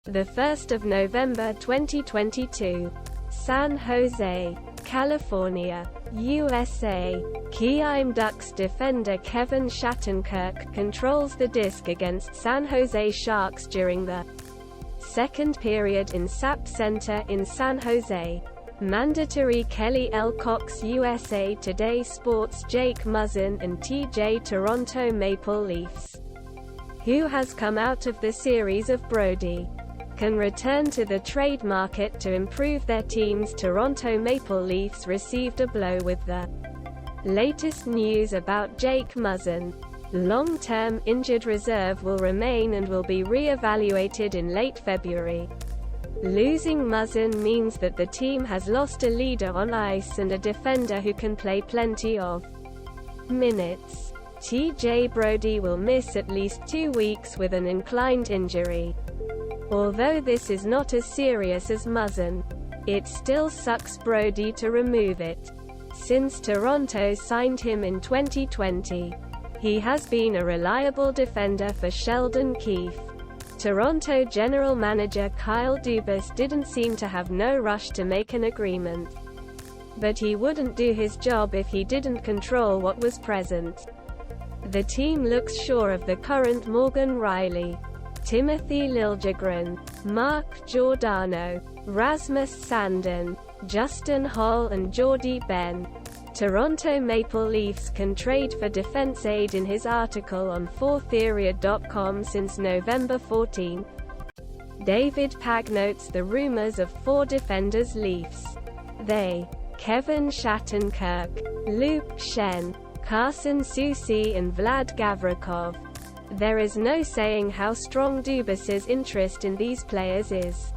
1st of November 2022. San Jose, California, USA. Keyeim Ducks defender Kevin Shattenkirk controls the disc against San Jose Sharks during the second period in Sap Center in San Jose. Mandatory Kelley L. Cox-Usa Today Sports Jake Muzzin and TJ Toronto Maple Leafs, who has come out of the series of Brodie, can return to the trade market to improve their teams. Toronto Maple Leafs received a blow with the latest news about Jake Muzzin. Long-term injured reserve will remain and will be re-evaluated in late February. Losing Muzzin means that the team has lost a leader on ice and a defender who can play plenty of minutes. TJ Brodie will miss at least 2 weeks with an inclined injury. Although this is not as serious as Muzzin, it still sucks Brodie to remove it. Since Toronto signed him in 2020, he has been a reliable defender for Sheldon Keefe. Toronto General Manager Kyle Dubas didn't seem to have no rush to make an agreement. But he wouldn't do his gib if he didn't control what was present. The team looks sure of the current Morgan Rielly, Timothy Liljegren, Mark Giordano, Rasmus Sandin, Justin Holl and Jordie Benn. Toronto Maple Leafs can trade for defense aid in his article on 4theory.com since November 14. David Pagnotes the rumors of 4 defenders Leafs. They: Kevin Shattenkirk, Schenn, Carson Soucy and Vlad Gavrikov. There is no saying how strong Dubas's interest in these players is.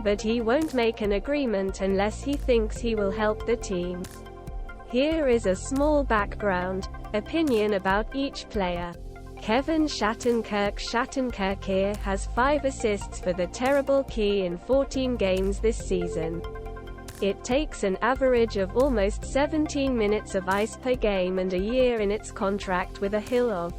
But he won't make an agreement unless he thinks he will help the team. Here is a small background opinion about each player. Kevin Shattenkirk Shattenkirkir has 5 assists for the Terrible Key in 14 games this season. It takes an average of almost 17 minutes of ice per game and a year in its contract with a hill of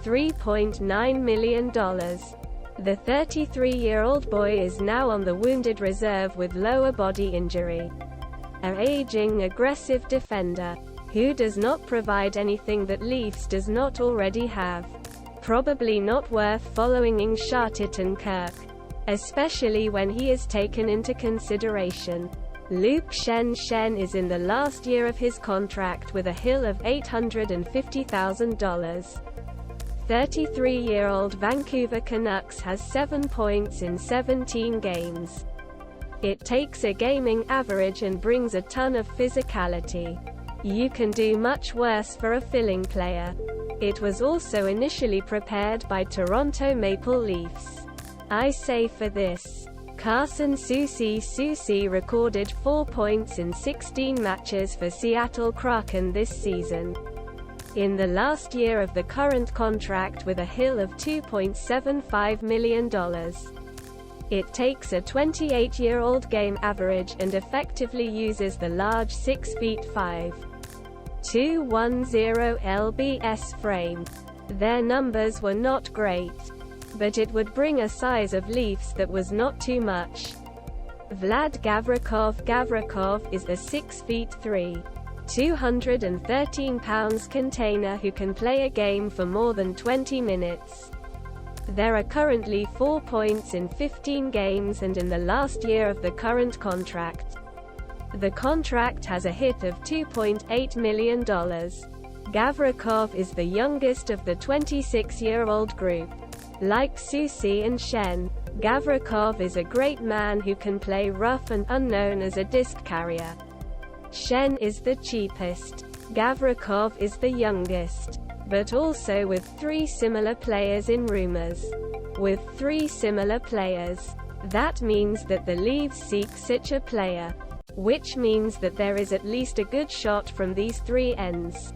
$3.9 million. The 33-year-old boy is now on the wounded reserve with lower body injury. An aging, aggressive defender, who does not provide anything that Leafs does not already have. Probably not worth following Shatitenkirk, especially when he is taken into consideration. Schenn Schennn is in the last year of his contract with a hill of $850,000. 33-year-old Vancouver Canucks has 7 points in 17 games. It takes a gaming average and brings a ton of physicality. You can do much worse for a filling player. It was also initially prepared by Toronto Maple Leafs. I say for this. Carson Soucy Soucy recorded 4 points in 16 matches for Seattle Kraken this season. In the last year of the current contract with a hill of $2.75 million. It takes a 28-year-old game average and effectively uses the large 6'5", 210 lbs frame. Their numbers were not great, but it would bring a size of Leafs that was not too much. Vlad Gavrikov Gavrikov is a 6'3", 213 pounds container who can play a game for more than 20 minutes. There are currently 4 points in 15 games and in the last year of the current contract. The contract has a hit of $2.8 million. Gavrikov is the youngest of the 26-year-old group. Like Soucy and Schennn, Gavrikov is a great man who can play rough and unknown as a disc carrier. Schennn is the cheapest. Gavrikov is the youngest. But also with 3 similar players in rumors. With 3 similar players, that means that the Leafs seek such a player. Which means that there is at least a good shot from these 3 ends.